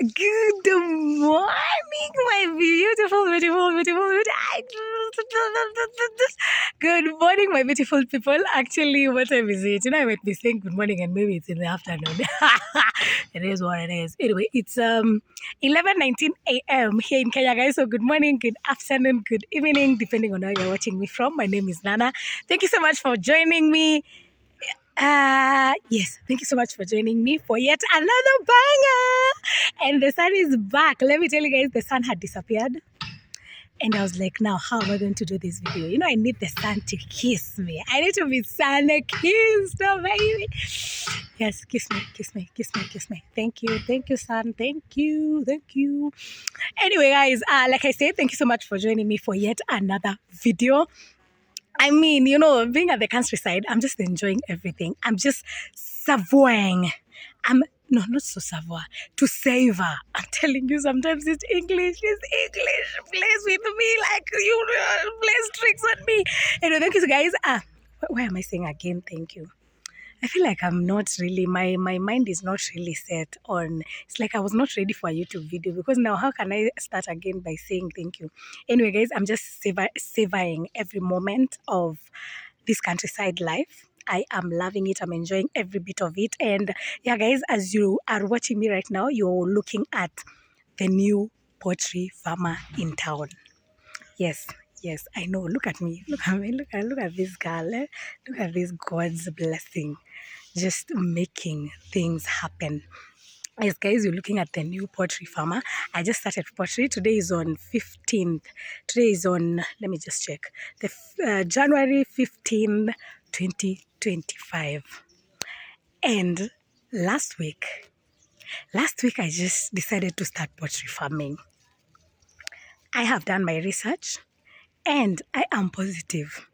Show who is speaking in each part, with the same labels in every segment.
Speaker 1: Good morning, my beautiful, beautiful, beautiful, good morning, my beautiful people. Actually, what time is it? I might be saying good morning and maybe it's in the afternoon. It is what it is. Anyway, it's 11:19 a.m. here in Kenya, guys. So good morning, good afternoon, good evening, depending on where you're watching me from. My name is Nana. Thank you so much for joining me. Yes, thank you so much for joining me for yet another banger. And the sun is back. Let me tell you guys, the sun had disappeared. And I was like, now, how am I going to do this video? I need the sun to kiss me. I need to be sun kissed, oh, baby. Yes, kiss me, kiss me, kiss me, kiss me. Thank you, sun. Thank you, thank you. Anyway, guys, like I said, thank you so much for joining me for yet another video. I mean, being at the countryside, I'm just enjoying everything. I'm just savoring. No, not so savour, to savor. I'm telling you, sometimes it's English. Plays with me like you plays tricks on me. Anyway, thank you guys. Why am I saying again? Thank you. I feel like I'm not really, my mind is not really set on, it's like I was not ready for a YouTube video because now how can I start again by saying thank you? Anyway, guys, I'm just savoring every moment of this countryside life. I am loving it. I'm enjoying every bit of it. And yeah, guys, as you are watching me right now, you're looking at the new poultry farmer in town. Yes, yes, I know. Look at me. Look at me. Look at this girl. Look at this God's blessing. Just making things happen. Yes, guys, you're looking at the new poultry farmer. I just started poultry. Today is on 15th. Today is on, let me just check, the January 15th, 2025. And last week, I just decided to start poultry farming. I have done my research and I am positive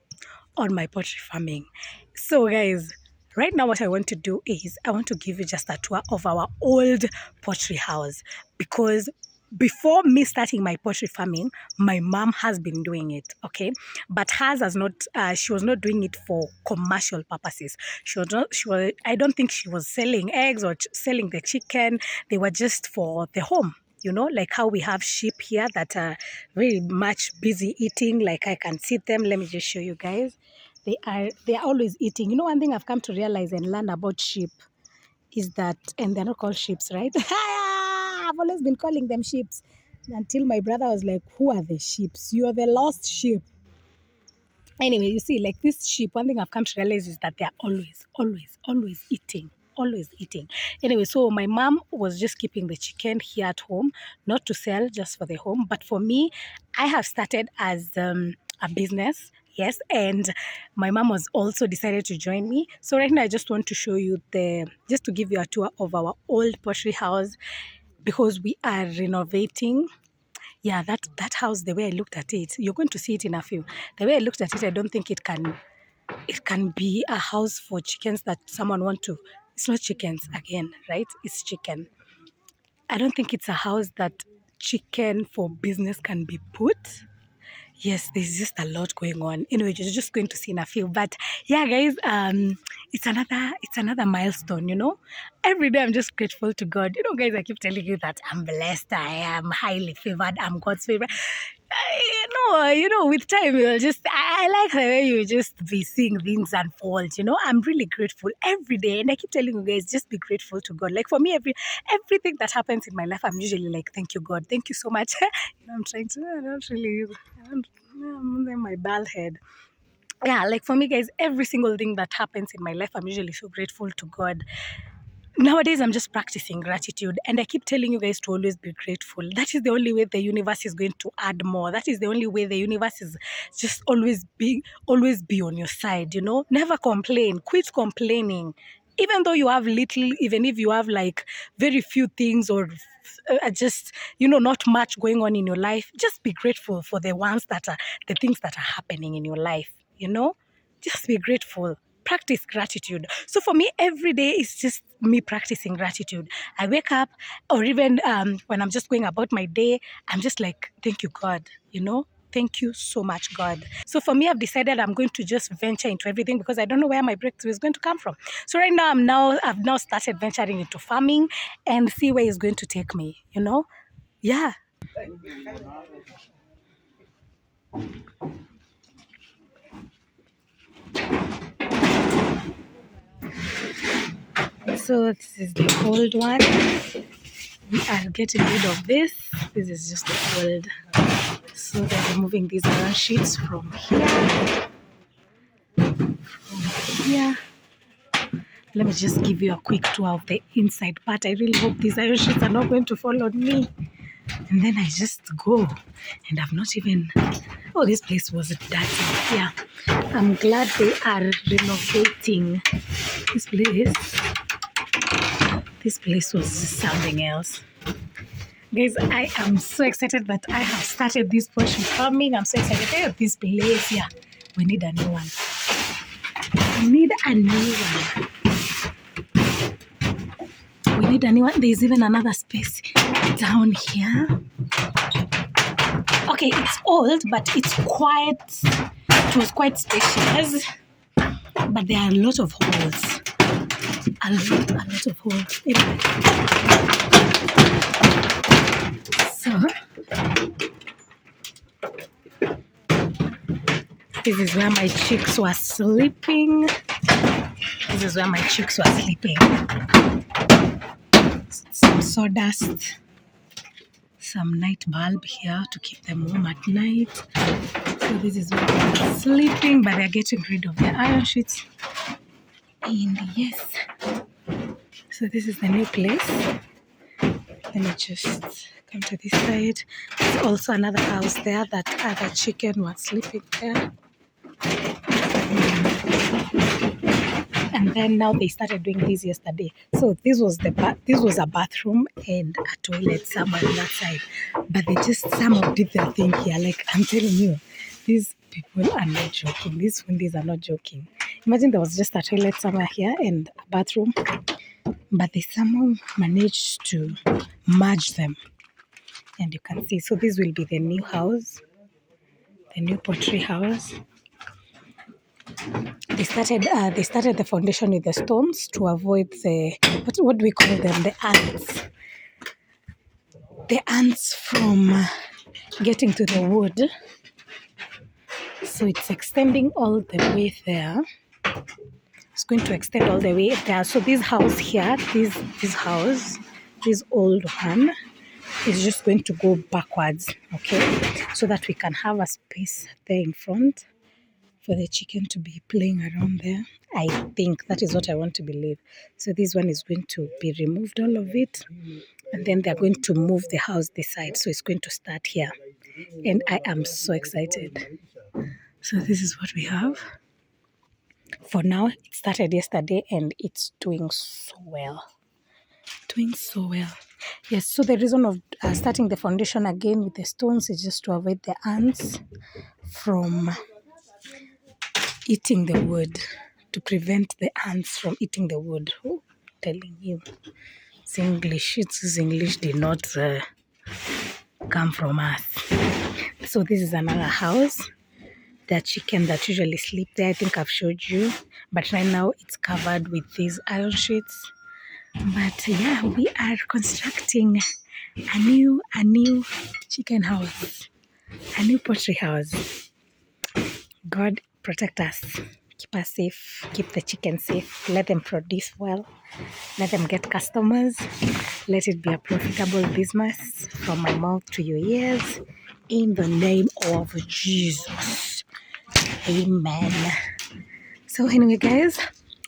Speaker 1: on my poultry farming. So guys, right now what I want to do is I want to give you just a tour of our old poultry house, because before me starting my poultry farming, my mom has been doing it, okay? But hers has not, she was not doing it for commercial purposes. I don't think she was selling eggs or selling the chicken. They were just for the home. Like how we have sheep here that are very much busy eating. Like I can see them. Let me just show you guys. They are always eating. One thing I've come to realize and learn about sheep is that, and they're not called sheeps, right? I've always been calling them sheeps until my brother was like, who are the sheeps? You're the lost sheep. Anyway, you see, like this sheep, one thing I've come to realize is that they're always eating. Always eating. Anyway, so my mom was just keeping the chicken here at home, not to sell, just for the home. But for me, I have started as a business. Yes, and my mom was also decided to join me. So right now, I just want to show you just to give you a tour of our old poultry house, because we are renovating. Yeah, that house, the way I looked at it, you're going to see it in a few. The way I looked at it, I don't think it can be a house for chickens that someone want to. It's not chickens again, right? It's chicken. I don't think it's a house that chicken for business can be put. Yes, there's just a lot going on. Anyway, you're just going to see in a few. But yeah, guys, it's another milestone. Every day I'm just grateful to God. Guys, I keep telling you that I'm blessed, I am highly favored, I'm God's favorite. With time you'll just I like the way you just be seeing things unfold. I'm really grateful every day. And I keep telling you guys, just be grateful to God. Like for me, everything that happens in my life, I'm usually like, thank you, God. Thank you so much. I'm trying to, I'm in my bald head. Yeah, like for me, guys, every single thing that happens in my life, I'm usually so grateful to God. Nowadays, I'm just practicing gratitude, and I keep telling you guys to always be grateful. That is the only way the universe is going to add more. That is the only way the universe is just always be on your side. Never complain. Quit complaining. Even though you have little, even if you have like very few things, or just not much going on in your life, just be grateful for the things that are happening in your life. Just be grateful. Practice gratitude. So for me, every day is just me practicing gratitude. I wake up, or even when I'm just going about my day, I'm just like, thank you, God. Thank you so much, God. So for me, I've decided I'm going to just venture into everything because I don't know where my breakthrough is going to come from. So right now, I've now started venturing into farming and see where it's going to take me, you know? Yeah. So this is the old one. We are getting rid of this. This is just the old. So they're removing these iron sheets from here. Let me just give you a quick tour of the inside part. I really hope these iron sheets are not going to fall on me. And then I just go. And I've not even... Oh, this place was dirty. Yeah. I'm glad they are renovating this place. This place was something else. Guys, I am so excited that I have started this poultry farming. I'm so excited. Look at this place. Yeah. We need a new one. We need a new one. We need a new one. There's even another space down here. Okay, it's old, but it was quite spacious. But there are a lot of holes. A lot of holes. Anyway. So, this is where my chicks were sleeping. This is where my chicks were sleeping. Some sawdust. Some night bulb here to keep them warm at night. So this is where they're sleeping, but they're getting rid of their iron sheets. And yes, so this is the new place. Let me just come to this side. There's also another house there that other chicken was sleeping there. And then now they started doing this yesterday. So this was a bathroom and a toilet somewhere on that side. But they just somehow did their thing here. Like I'm telling you, these people are not joking. These Fundis are not joking. Imagine there was just a toilet somewhere here and a bathroom. But they somehow managed to merge them. And you can see, so this will be the new house. The new poultry house. They started the foundation with the stones to avoid the what do we call them? The ants. The ants from getting to the wood. So it's extending all the way there. It's going to extend all the way there. So this house here, this house, this old one, is just going to go backwards, okay? So that we can have a space there in front for the chicken to be playing around there. I think that is what I want to believe. So this one is going to be removed, all of it. And then they're going to move the house this side. So it's going to start here. And I am so excited. So this is what we have. For now, it started yesterday and it's doing so well. Doing so well. Yes, so the reason of starting the foundation again with the stones is just to avoid the ants from eating the wood, to prevent the ants from eating the wood. Oh, telling you, it's English. It's English did not come from us. So this is another house. The chicken that usually sleep there, I think I've showed you, but right now it's covered with these iron sheets. But yeah, we are constructing a new chicken house, a new poultry house. God protect us, keep us safe, keep the chicken safe, let them produce well, let them get customers, let it be a profitable business from my mouth to your ears, in the name of Jesus. Amen. So anyway, guys,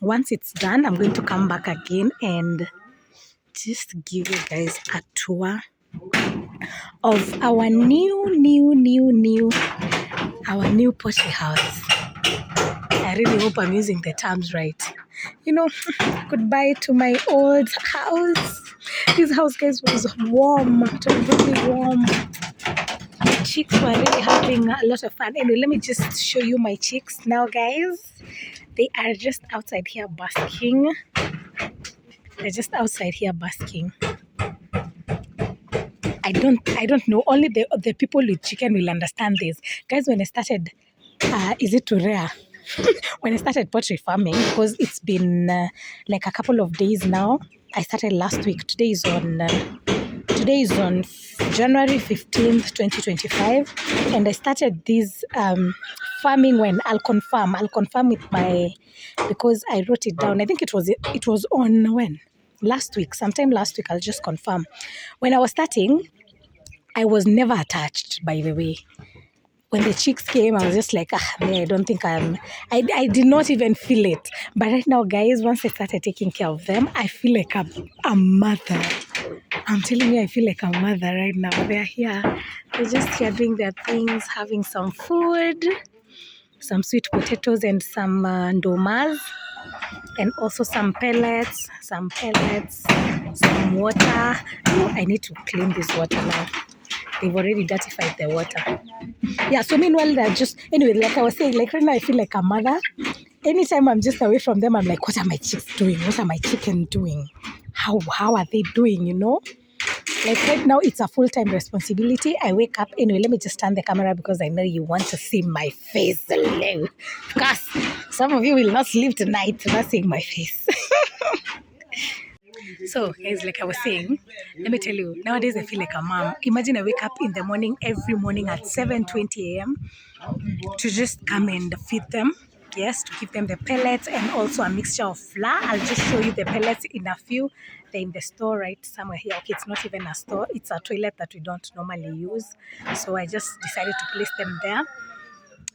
Speaker 1: once it's done, I'm going to come back again and just give you guys a tour of our new poultry house. I really hope I'm using the terms right. You know, goodbye to my old house. This house, guys, was warm. It was really warm. The chicks were really having a lot of fun. Anyway, let me just show you my chicks now, guys. They are just outside here basking. They're just outside here basking. I don't know. Only the people with chicken will understand this. Guys, when I started, is it too rare? When I started poultry farming, because it's been like a couple of days now. I started last week. Today is on January 15th, 2025. And I started this farming when I'll confirm with my, because I wrote it down. I think it was on when? Last week, sometime last week, I'll just confirm. When I was starting, I was never attached, by the way. When the chicks came, I was just like, I don't think I did not even feel it. But right now, guys, once I started taking care of them, I feel like a mother. I'm telling you, I feel like a mother right now. They're here. They're just here doing their things, having some food, some sweet potatoes and some ndomas, and also some pellets, some water. Oh, I need to clean this water now. They've already dirtified the water. Yeah, so meanwhile, anyway, like I was saying, like right now, I feel like a mother. Anytime I'm just away from them, I'm like, what are my chicks doing? What are my chicken doing? How are they doing, Like right now, it's a full-time responsibility. I wake up, anyway, let me just turn the camera because I know you want to see my face. Because some of you will not sleep tonight without seeing my face. So, guys, like I was saying, let me tell you, nowadays I feel like a mom. Imagine I wake up in the morning, every morning at 7:20 a.m. to just come and feed them. Yes, to give them the pellets and also a mixture of flour. I'll just show you the pellets in a few. They're in the store right somewhere here. Okay, it's not even a store. It's a toilet that we don't normally use. So I just decided to place them there.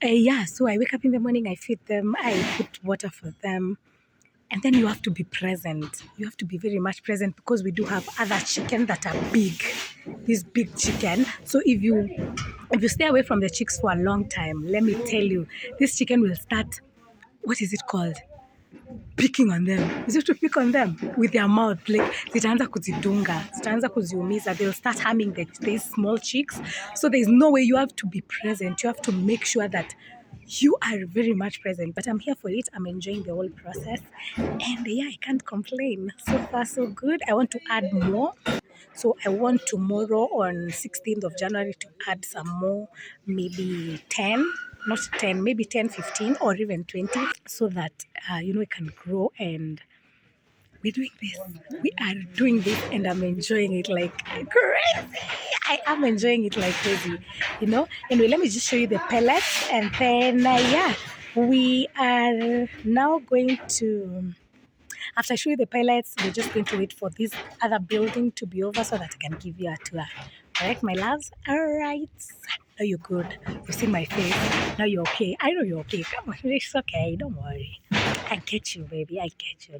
Speaker 1: Yeah, so I wake up in the morning, I feed them, I put water for them. And then you have to be present. You have to be very much present because we do have other chicken that are big. This big chicken. So if you stay away from the chicks for a long time, let me tell you, this chicken will start, what is it called? Picking on them. Is it to pick on them with their mouth? Like, zitaanza kuzidunga, zitaanza kuziumiza. They'll start harming these small chicks. So there's no way. You have to be present. You have to make sure that you are very much present. But I'm here for it. I'm enjoying the whole process. And yeah, I can't complain. So far, so good. I want to add more. So I want tomorrow on 16th of January to add some more, maybe 10, not 10, maybe 10, 15 or even 20, so that, it can grow. And we're doing this. We are doing this and I'm enjoying it like crazy. I am enjoying it like crazy, Anyway, let me just show you the pellets and then, we are now going to... After I show you the pellets, we're just going to wait for this other building to be over so that I can give you a tour. All right, my loves? All right. Now you're good. You've seen my face. Now you're okay. I know you're okay. Come on, it's okay. Don't worry. I get you, baby. I get you.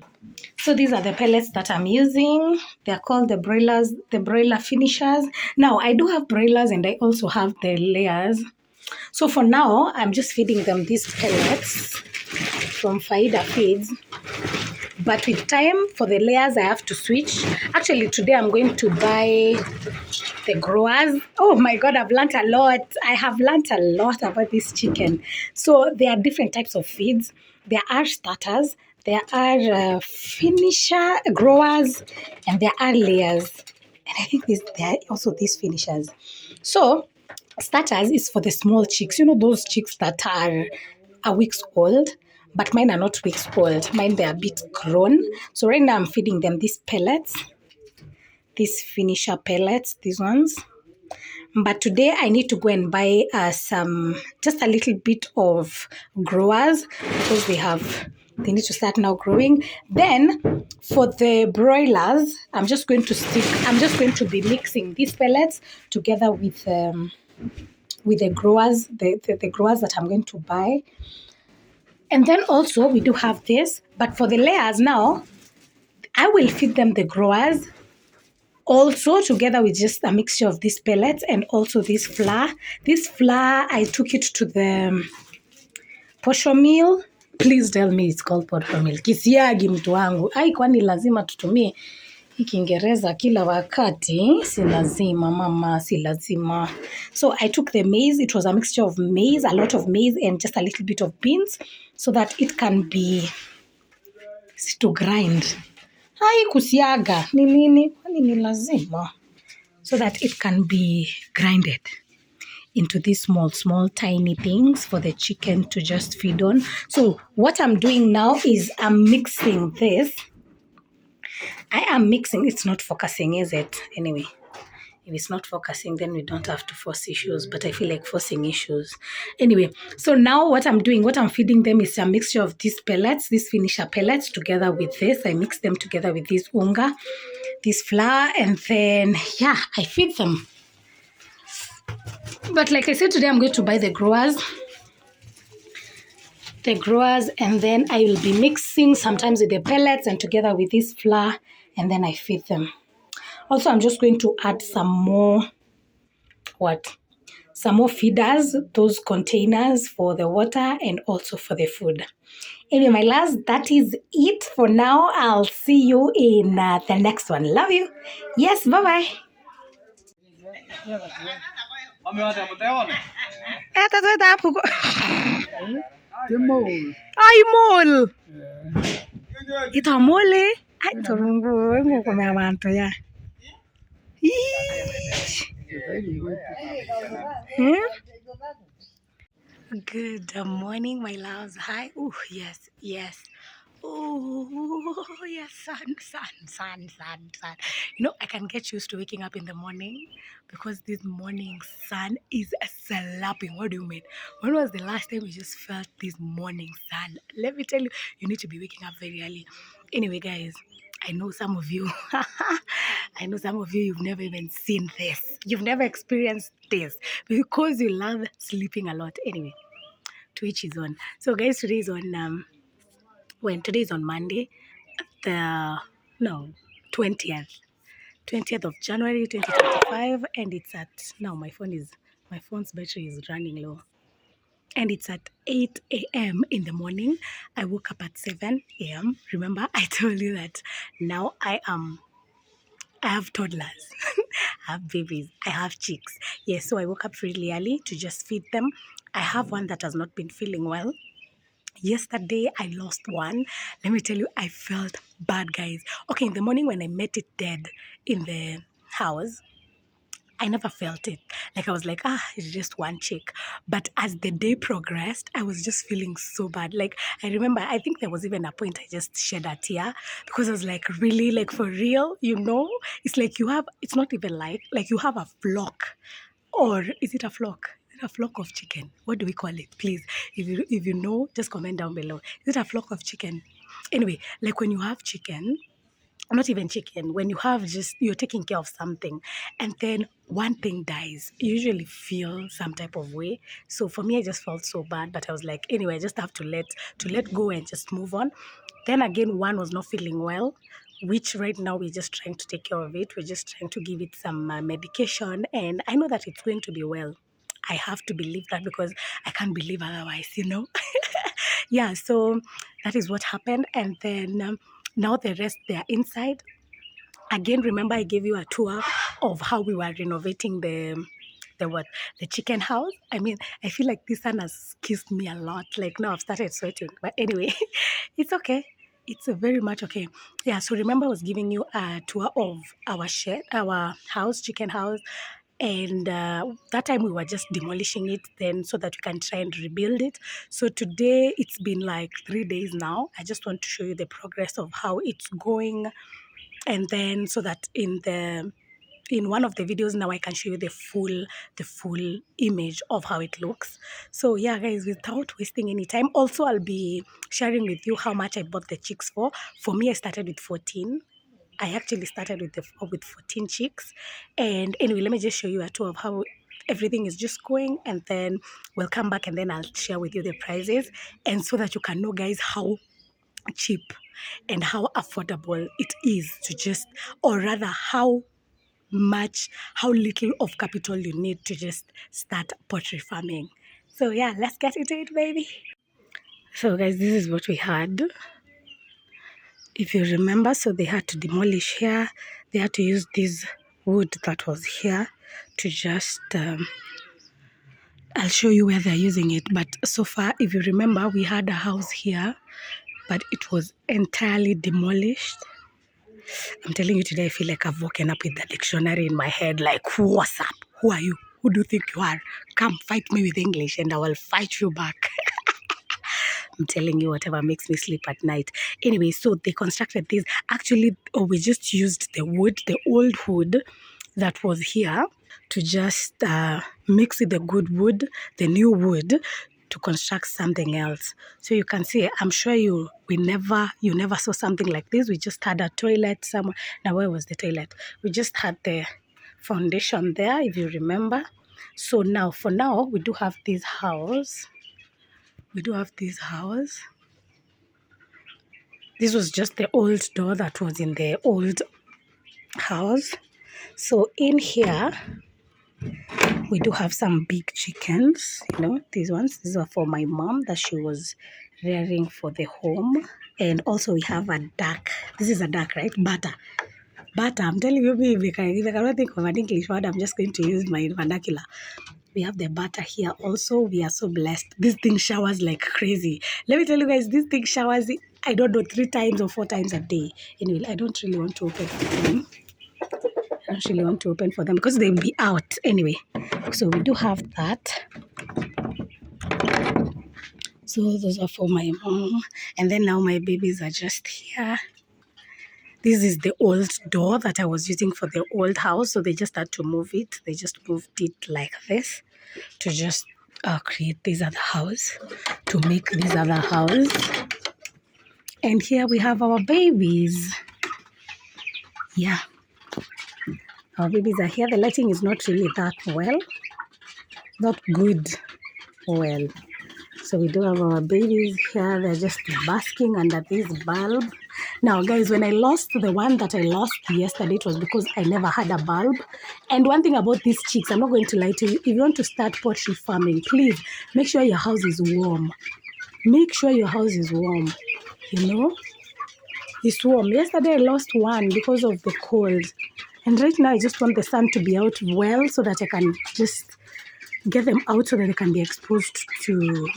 Speaker 1: So these are the pellets that I'm using. They're called the broiler finishers. Now, I do have broilers and I also have the layers. So for now, I'm just feeding them these pellets from Faida Feeds. But with time, for the layers, I have to switch. Actually, today I'm going to buy the growers. Oh my God, I've learned a lot. I have learned a lot about this chicken. So there are different types of feeds. There are starters, there are finisher growers, and there are layers. And I think there are also these finishers. So starters is for the small chicks. Those chicks that are a weeks old. But mine are not weeks old. Mine, they're a bit grown. So right now I'm feeding them these pellets. These finisher pellets, these ones. But today I need to go and buy just a little bit of growers because they need to start now growing. Then for the broilers, I'm just going to be mixing these pellets together with the growers, the growers that I'm going to buy. And then also we do have this, but for the layers now, I will feed them the growers also together with just a mixture of these pellets and also this flour. This flour, I took it to the posho mill. Please tell me it's called posho mill. Kisiagi mtu wangu. Kwani lazima tutumie hii Kiingereza kila wakati? Si lazima mama, si lazima. So I took the maize. It was a mixture of maize, a lot of maize and just a little bit of beans so that it can be to grind. Kusiaga ni nini? Kwani ni lazima? so that it can be grinded into these small tiny things for the chicken to just feed on. So what I'm doing now is I'm mixing this. I am mixing. It's not focusing, is it? Anyway, if it's not focusing, then we don't have to force issues, but I feel like forcing issues. Anyway, so now what I'm doing, what I'm feeding them is a mixture of these pellets, these finisher pellets, together with this. I mix them together with this unga, this flour, and then, yeah, I feed them. But like I said, today I'm going to buy the growers, and then I will be mixing sometimes with the pellets and together with this flour, and then I feed them. Also, I'm just going to add some more feeders, those containers for the water and also for the food. Anyway, my loves, that is it for now. I'll see you in the next one. Love you. Yes, bye-bye. Ay, mole. Ito mole. Ay, turungo. Ngomea abantu ya. Good morning, my loves. Hi. Oh, yes, yes. Oh, yes, sun. You know, I can get used to waking up in the morning because this morning sun is slapping. What do you mean? When was the last time you just felt this morning sun? Let me tell you, you need to be waking up very early. Anyway, guys, I know some of you, you've never even seen this. You've never experienced this because you love sleeping a lot. Anyway, to each his own. So, guys, today is on today is on Monday, the 20th of January 2025, and it's at now my phone's battery is running low, and it's at 8 a.m. in the morning. I woke up at 7 a.m. Remember, I told you that now I have toddlers, I have babies, I have chicks. Yes, so I woke up really early to just feed them. I have one that has not been feeling well. Yesterday, I lost one. Let me tell you, I felt bad, guys. Okay, in the morning when I met it dead in the house, I never felt it. Like I was like, it's just one chick. But as the day progressed, I was just feeling so bad. Like I remember, I think there was even a point I just shed a tear because I was like, really, like for real, It's like it's not even like you have a flock. Or is it a flock? Is it a flock of chicken? What do we call it? Please, if you know, just comment down below. Is it a flock of chicken? Anyway, like when you have chicken, not even chicken, when you're taking care of something and then one thing dies, you usually feel some type of way. So for me, I just felt so bad, but I was like, anyway, I just have to let go and just move on. Then again, one was not feeling well, which right now we're just trying to take care of it. We're just trying to give it some medication, and I know that it's going to be well. I have to believe that because I can't believe otherwise. Yeah, so that is what happened. And then now the rest, they're inside. Again, remember I gave you a tour of how we were renovating the chicken house. I mean, I feel like this sun has kissed me a lot. Like now I've started sweating. But anyway, it's okay. It's very much okay. Yeah, so remember I was giving you a tour of our house, chicken house. And that time we were just demolishing it then so that we can try and rebuild it. So today it's been like 3 days now. I just want to show you the progress of how it's going. And then so that in one of the videos now I can show you the full image of how it looks. So yeah, guys, without wasting any time, also I'll be sharing with you how much I bought the chicks for. For me, I started with 14. I actually started with 14 chicks. And anyway, let me just show you a tour of how everything is just going, and then we'll come back and then I'll share with you the prices, and so that you can know, guys, how cheap and how affordable it is to just, or rather how little of capital you need to just start poultry farming. So yeah, let's get into it, baby. So guys, this is what we had. If you remember, so they had to demolish here. They had to use this wood that was here to just I'll show you where they're using it. But so far, if you remember, we had a house here, but it was entirely demolished. I'm telling you today, I feel like I've woken up with the dictionary in my head. Like, what's up? Who are you? Who do you think you are? Come fight me with English and I will fight you back. I'm telling you, whatever makes me sleep at night. Anyway, so they constructed this. Actually, we just used the wood, the old wood that was here, to just mix with the good wood, the new wood, to construct something else. So you can see, I'm sure you never saw something like this. We just had a toilet somewhere. Now, where was the toilet? We just had the foundation there, if you remember. So now, for now, we do have this house. This was just the old door that was in the old house. So in here, we do have some big chickens, these ones. These are for my mom that she was rearing for the home. And also we have a duck. This is a duck, right? Butter. I'm telling you, if I cannot think of an English word, I'm just going to use my vernacular. We have the butter here also. We are so blessed. This thing showers like crazy. Let me tell you guys, this thing showers, I don't know, 3 times or 4 times a day. Anyway, I don't really want to open for them. Because they'll be out anyway. So we do have that. So those are for my mom. And then now my babies are just here. This is the old door that I was using for the old house. So they just had to move it. They just moved it like this to just create this other house, to make this other house. And here we have our babies. Yeah. Our babies are here. The lighting is not really that well. Not good. Well. So we do have our babies here. They're just basking under this bulb. Now, guys, when I lost the one that I lost yesterday, it was because I never had a bulb. And one thing about these chicks, I'm not going to lie to you. If you want to start poultry farming, please make sure your house is warm. Make sure your house is warm. It's warm. Yesterday, I lost one because of the cold. And right now, I just want the sun to be out well so that I can just get them out so that they can be exposed to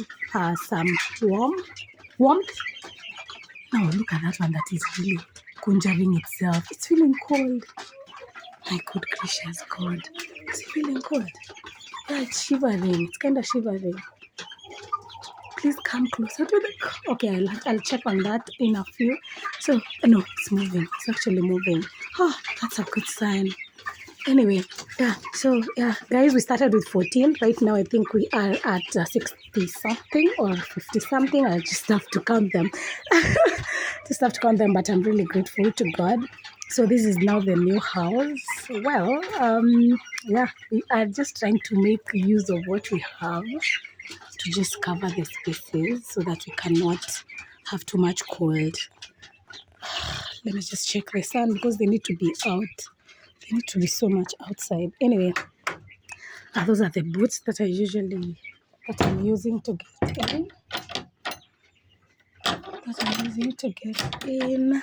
Speaker 1: some warmth. Now look at that one that is really conjuring itself. It's feeling cold. My good gracious God. It's feeling cold. Yeah, it's shivering. It's kind of shivering. Please come closer to the... Okay, I'll check on that in a few. So, no, it's moving. It's actually moving. Oh, that's a good sign. Anyway, guys, we started with 14. Right now, I think we are at 60-something or 50-something. I just have to count them. But I'm really grateful to God. So this is now the new house. Well, we are just trying to make use of what we have to just cover the spaces so that we cannot have too much cold. Let me just check the sun because they need to be out. They need to be so much outside. Anyway, those are the boots that I'm using to get in.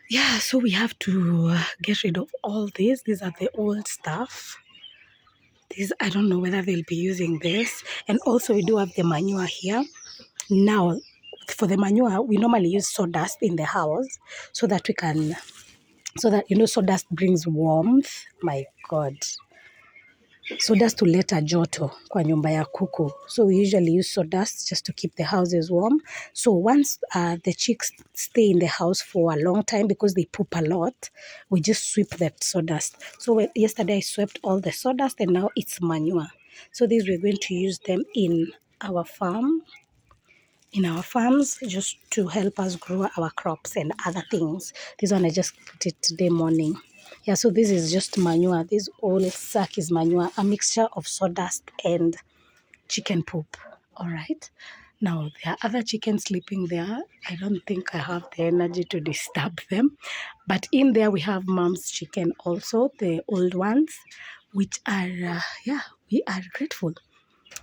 Speaker 1: Yeah, so we have to get rid of all this. These are the old stuff. I don't know whether they'll be using this. And also we do have the manure here. Now, for the manure, we normally use sawdust in the house so that sawdust brings warmth. My God. Sawdust huleta joto kwa nyumba ya kuku. So we usually use sawdust just to keep the houses warm. So once the chicks stay in the house for a long time because they poop a lot, we just sweep that sawdust. So yesterday I swept all the sawdust and now it's manure. So these we're going to use them in our farms just to help us grow our crops and other things. This one I just put it today morning. Yeah, so this is just manure. This whole sack is manure, a mixture of sawdust and chicken poop. All right. Now, there are other chickens sleeping there. I don't think I have the energy to disturb them. But in there, we have mom's chicken also, the old ones, which are, we are grateful.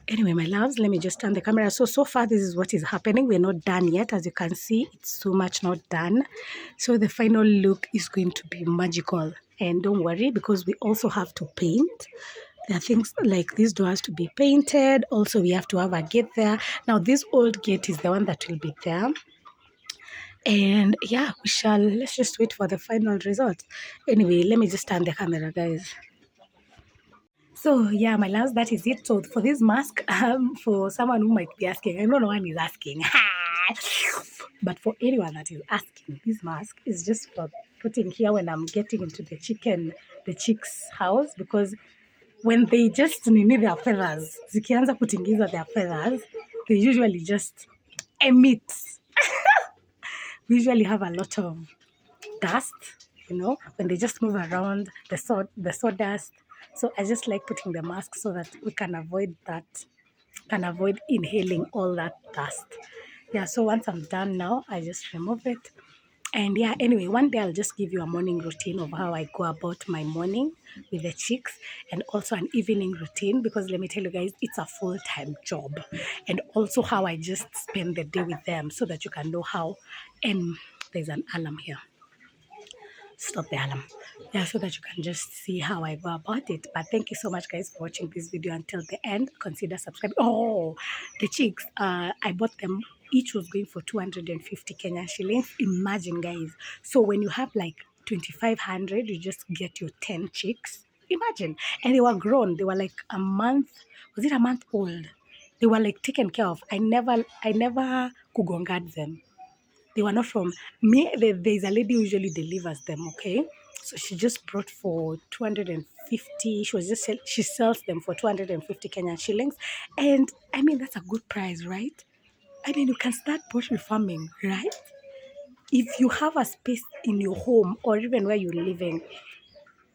Speaker 1: Anyway, my loves, let me just turn the camera. So far, this is what is happening. We're not done yet. As you can see, it's so much not done. So the final look is going to be magical. And don't worry, because we also have to paint. There are things like this door has to be painted. Also, we have to have a gate there. Now, this old gate is the one that will be there. And yeah, let's just wait for the final result. Anyway, let me just turn the camera, guys. So yeah, my loves, that is it. So for this mask, for someone who might be asking, I know no one is asking, but for anyone that is asking, this mask is just for putting here when I'm getting into the chicks' house, because when they just need their feathers, zikianza kutingiza their feathers, they usually just emit. We usually have a lot of dust, when they just move around, the sawdust. So I just like putting the mask so that we can avoid inhaling all that dust. Yeah, so once I'm done now, I just remove it. And yeah, anyway, one day I'll just give you a morning routine of how I go about my morning with the chicks, and also an evening routine, because let me tell you guys, it's a full-time job. And also how I just spend the day with them, so that you can know how. And there's an alarm here. Stop the alarm. Yeah, so that you can just see how I go about it. But thank you so much, guys, for watching this video until the end. Consider subscribing. Oh, the chicks, I bought them. Each was going for 250 Kenyan shillings. Imagine, guys. So when you have like 2,500, you just get your 10 chicks. Imagine. And they were grown. They were like a month. Was it a month old? They were like taken care of. I never kugongad them. They were not from me. There's a lady who usually delivers them, okay? So she just brought for 250. She sells them for 250 Kenyan shillings. And I mean, that's a good price, right? I mean, you can start poultry farming, right? If you have a space in your home, or even where you're living,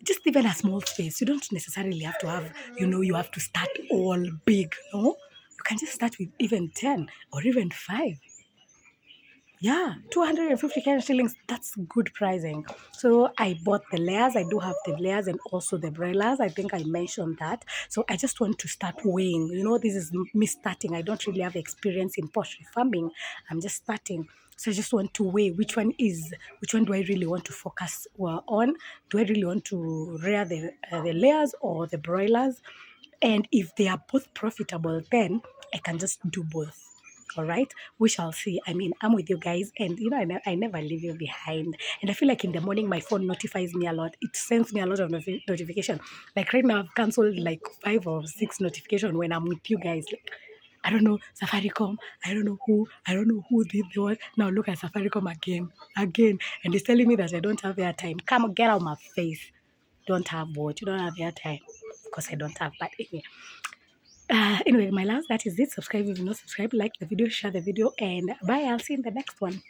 Speaker 1: just even a small space. You don't necessarily have to have, you have to start all big, no? You can just start with even 10 or even 5. Yeah, 250 Kenyan shillings. That's good pricing. So I bought the layers. I do have the layers and also the broilers. I think I mentioned that. So I just want to start weighing. This is me starting. I don't really have experience in poultry farming. I'm just starting. So I just want to weigh which one do I really want to focus on? Do I really want to rear the layers or the broilers? And if they are both profitable, then I can just do both. All right, we shall see. I mean, I'm with you guys, and I never leave you behind. And I feel like in the morning, my phone notifies me a lot. It sends me a lot of notification. Like right now, I've cancelled like 5 or 6 notifications when I'm with you guys. Like, I don't know, Safaricom. I don't know who. I don't know who did what. Now look at Safaricom again, and it's telling me that I don't have airtime. Come get out of my face. Don't have what? You don't have airtime. Of course, I don't have. But anyway, my last, that is it. Subscribe if you're not subscribed. Like the video, share the video, and bye. I'll see you in the next one.